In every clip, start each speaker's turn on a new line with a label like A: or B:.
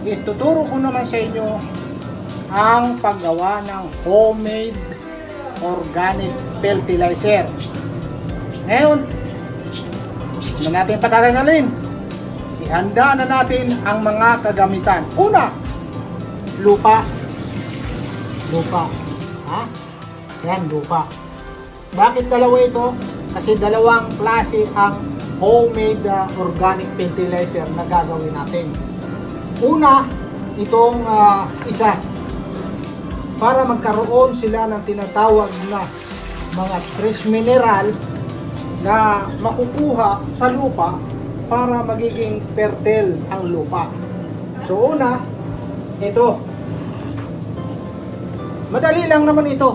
A: ituturo ko naman sa inyo ang paggawa ng homemade organic fertilizer. Ngayon, na natin patatagalin. Ihanda na natin ang mga kagamitan. Una, lupa. Lupa. Ha? Yan, lupa. Bakit dalawa ito? Kasi dalawang klase ang homemade organic fertilizer na gagawin natin. Una, itong isa. Para magkaroon sila ng tinatawag na mga trace mineral na makukuha sa lupa para magiging fertile ang lupa. So una, ito. Madali lang naman ito.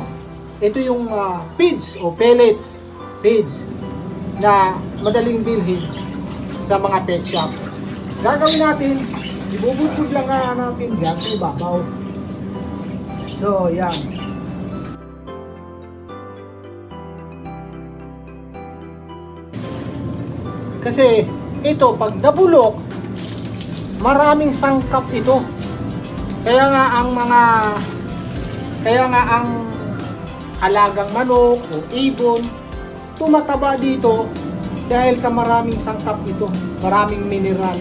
A: Ito yung feeds o pellets. Feeds na madaling bilhin sa mga pet shop. Gagawin natin, ibubukod lang natin dyan sa ibabaw. So, yan. Kasi ito, pag nabulok, maraming sangkap ito. Kaya nga ang alagang manok o ibon, tumataba dito dahil sa maraming sangkap ito, maraming mineral.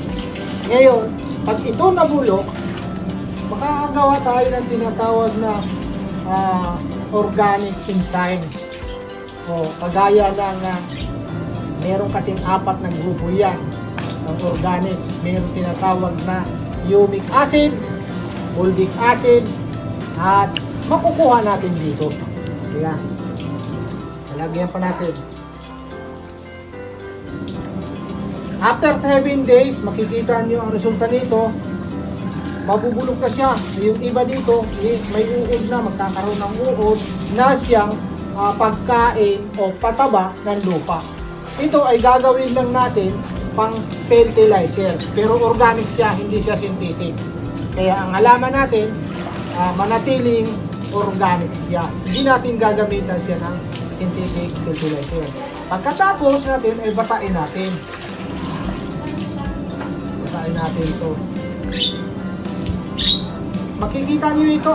A: Ngayon, pag ito nabulok, makakagawa tayo ng tinatawag na organic enzyme. O kagaya ng meron kasing 4 na grupo yan ng organic. Meron tinatawag na humic acid, fulvic acid, at makukuha natin dito. Kaya, lalagyan pa natin. After 7 days, makikita nyo ang resulta nito. Mabubulok na siya. Yung iba dito, may uod na, magkakaroon ng uod na siyang pagkain o pataba ng lupa. Ito ay gagawin lang natin pang fertilizer. Pero organic siya, hindi siya synthetic. Kaya ang halaman natin, manatiling organic siya. Hindi natin gagamitan siya ng synthetic fertilizer. Pagkatapos natin, ay batain natin. Batain natin ito. Makikita nyo ito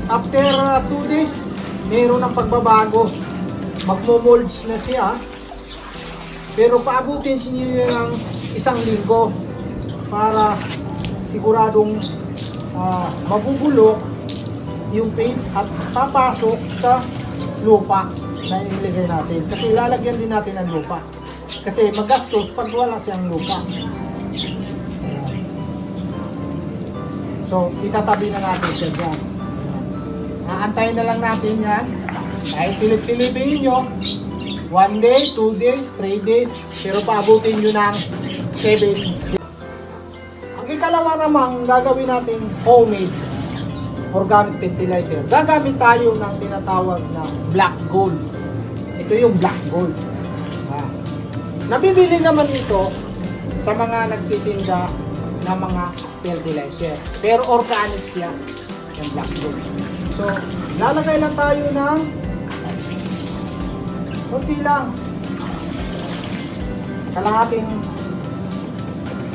A: after 2 days, meron ng pagbabago. Magmo-molds na siya. Pero paabutin niyo ng 1 linggo para siguradong mabubulok yung page at papasok sa lupa na ilagay natin. Kasi ilalagyan din natin ang lupa. Kasi magastos pag wala siyang lupa. So, itatabi na natin siya dyan. Aantayin na lang natin yan. Kahit silip-silipin nyo, 1 day, 2 days, 3 days, pero paabutin nyo ng 7. Ang ikalawa namang gagawin natin homemade organic fertilizer. Gagamit tayo ng tinatawag na black gold. Ito yung black gold. Nabibili naman ito sa mga nagtitinda ng mga fertilizer. Pero organic siya yung black gold. So, lalagay lang tayo ng kunti lang. Kalahating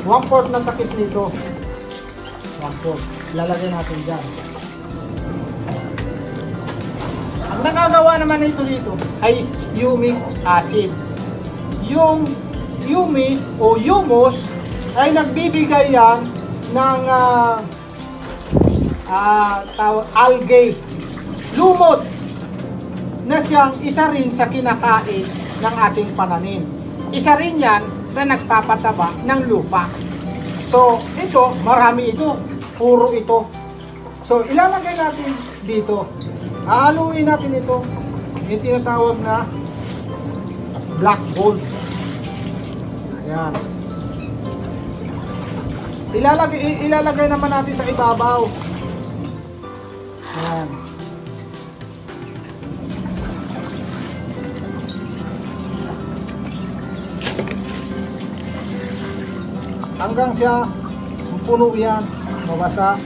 A: 1/4 na takip nito. 1/4. Lalagay natin dyan. Ang nakagawa naman ito dito ay humic acid. Yung humic o humus ay nagbibigay yan ng algae, lumot, na siyang isa rin sa kinakain ng ating pananim. Isa rin yan sa nagpapataba ng lupa. So, ito, marami ito. Puro ito. So, ilalagay natin dito. Hahaluin natin ito. Yung tinatawag na black gold. Ayan. Ilalagay naman natin sa ibabaw. Ayan. Hanggang siya puno yan, mabasa.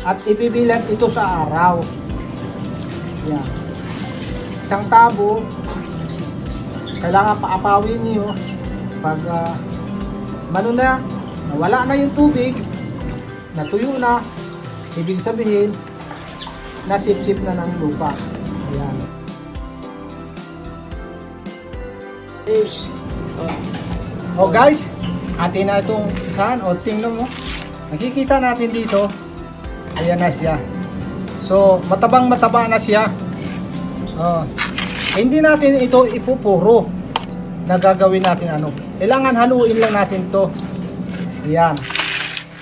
A: At ibibilan ito sa araw. Yan. Isang tabo, kailangan paapawin niyo pag nawala na yung tubig, natuyo na, ibig sabihin, nasip-sip na ng lupa. Ayan. Okay. Oh guys, atin na itong saan, o tingnan mo, nakikita natin dito, ayan na siya. So, matabang-mataba na siya. Hindi natin ito ipupuro na gagawin natin ano. Kailangan haluin lang natin to. Ayan.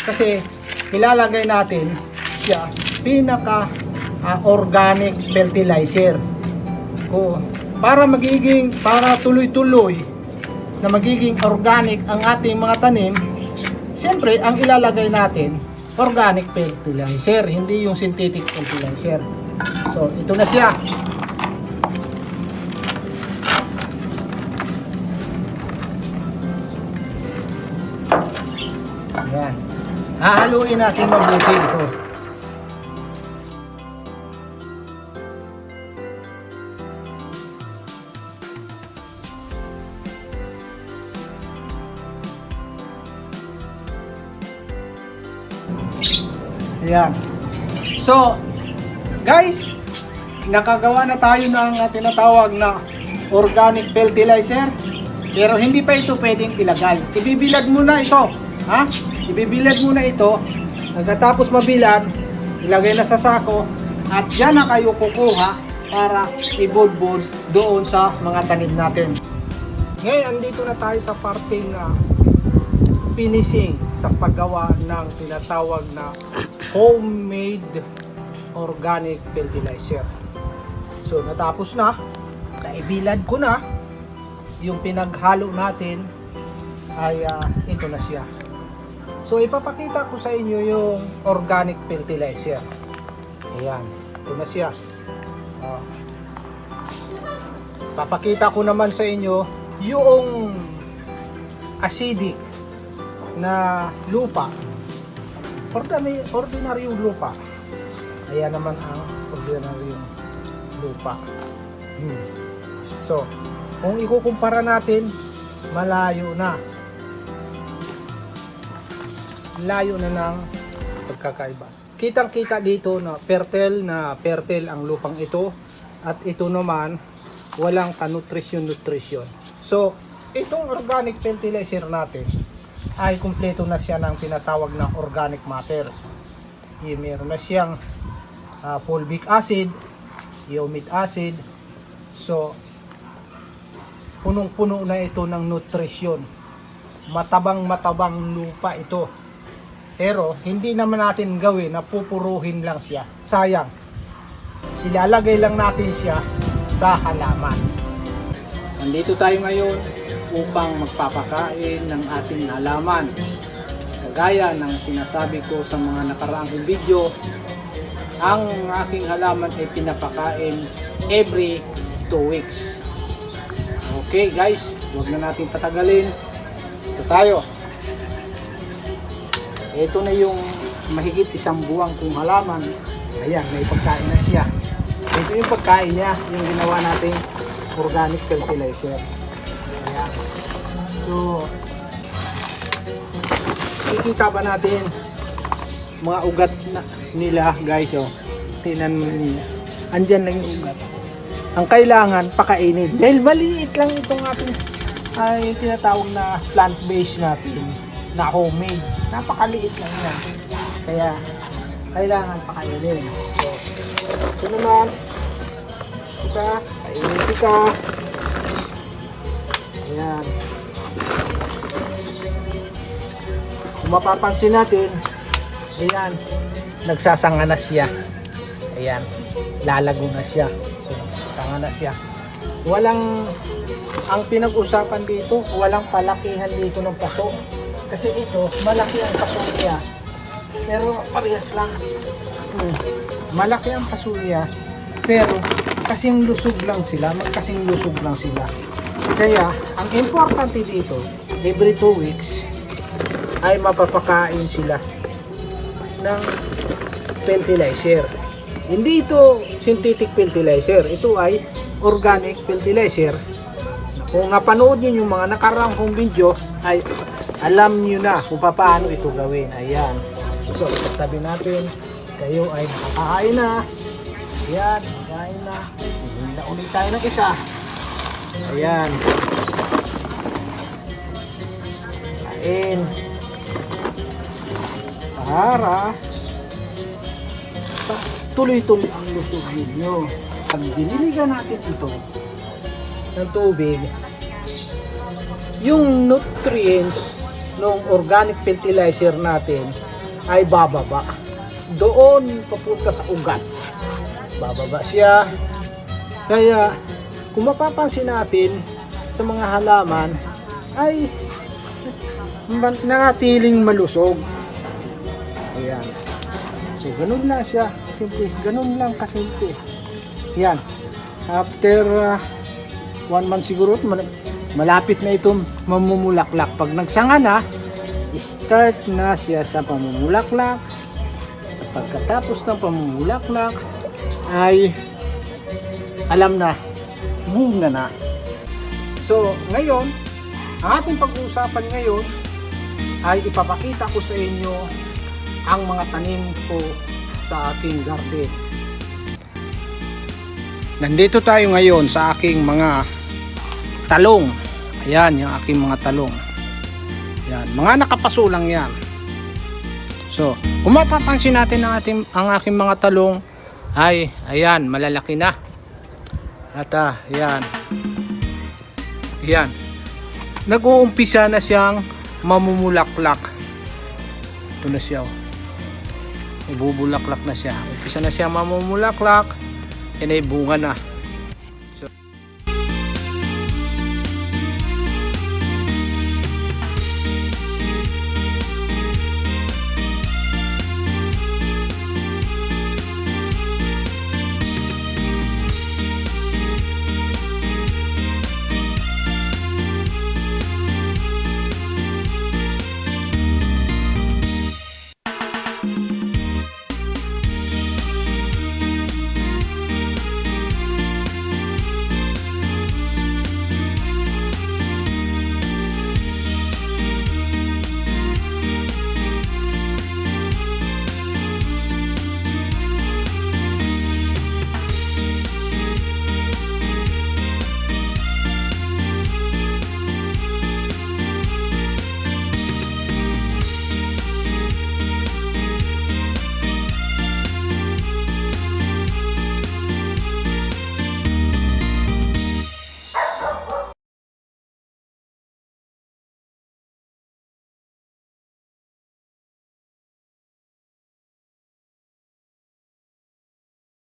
A: Kasi ilalagay natin siya pinaka organic fertilizer. Para tuloy-tuloy na magiging organic ang ating mga tanim, siyempre ang ilalagay natin organic fertilizer, hindi yung synthetic fertilizer. So, ito na siya. Ayan. Hahaluin natin mabuti ito. Ayan. So, guys, nakagawa na tayo ng tinatawag na organic fertilizer. Pero hindi pa ito pwedeng ilagay. Ibibilad muna ito. Ha? Ibibilad muna ito. Pagkatapos mabilad, ilagay na sa sako. At yan na kayo kukuha para ibudbud doon sa mga tanim natin. Ngayon, andito na tayo sa parting finishing sa paggawa ng tinatawag na homemade organic fertilizer. So, natapos na. Naibilad ko na. Yung pinaghalo natin ay ito na siya. So, ipapakita ko sa inyo yung organic fertilizer. Ayan. Ito na siya. Papakita ko naman sa inyo yung acidic na lupa. Ordinary yung lupa. Ayan naman ang ordinary yung lupa. So, kung ikukumpara natin, malayo na. Layo na ng pagkakaiba. Kitang-kita dito na fertile ang lupang ito, at ito naman walang ka-nutrition. So, itong organic fertilizer natin ay kumpleto na siya ng tinatawag na organic matters. Meron na siyang fulvic acid, humic acid. So, punong-puno na ito ng nutrisyon. Matabang lupa ito. Pero hindi naman natin gawin na pupuruhin lang siya. Sayang. Ilalagay lang natin siya sa halaman. Nandito tayo ngayon upang magpapakain ng ating halaman. Kagaya ng sinasabi ko sa mga nakaraang video, ang aking halaman ay pinapakain every 2 weeks. Okay guys, huwag na natin patagalin. Ito tayo. Ito na yung mahigit 1 buwang kong halaman. Ayan, may pagkain na siya. Ito yung pagkain niya, yung ginawa natin organic fertilizer. Ayan. So, kikita ba natin mga ugat nila guys, oh. Tingnan niyo. Andyan lang yung ugat. Ang kailangan pakainin. Dahil maliit lang itong ating ay tinatawag na plant-based natin na homemade. Napakaliit lang yan. Kaya kailangan pakainin. So, ito naman. Kainin ka. Ayan. Kung mapapansin natin, ayan, nagsasanga na siya. Ayan, lalago na siya. So, nagsasanga na siya. Ang pinag-usapan dito, walang palakihan dito ng paso. Kasi ito, malaki ang paso niya. Pero parehas lang. Malaki ang paso niya. Pero kasing lusog lang sila. Magkasing lusog lang sila. Kaya, ang importante dito, every 2 weeks, ay mapapakain sila ng fertilizer. Hindi ito synthetic fertilizer. Ito ay organic fertilizer na kung napanood nyo yung mga nakarang kong video, ay alam nyo na kung paano ito gawin. Ayan. So, itabi natin. Kayo ay nakakain na. Ayan, kain na. Hihila ulit tayo ng isa. Ayan. Kain. Para tuloy-tuloy ang lusog ninyo. Pag diniligan natin ito ng tubig, yung nutrients ng organic fertilizer natin ay bababa. Doon papunta sa ugat. Bababa siya. Kaya kung mapapansin natin sa mga halaman ay nanatiling malusog. Ayan. So ganun lang siya. Simple. Ganun lang kasimple. Yan. After 1 month siguro, malapit na itong mamumulaklak. Pag nagsanga na, start na siya sa pamumulaklak. At pagkatapos ng pamumulaklak, ay alam na, bunga na. So, ngayon, ang ating pag-uusapan ngayon ay ipapakita ko sa inyo ang mga tanim ko sa aking garden. Nandito tayo ngayon sa aking mga talong. Ayan, yung aking mga talong. Ayan, mga nakapaso lang yan. So, kung mapapansin natin ang aking mga talong ay, ayan, malalaki na. At ayan. Ayan. Nag-uumpisa na siyang mamumulaklak. Ito na siya. Ibubulaklak na siya. Umpisa na siya mamumulaklak. Yan ay bunga na.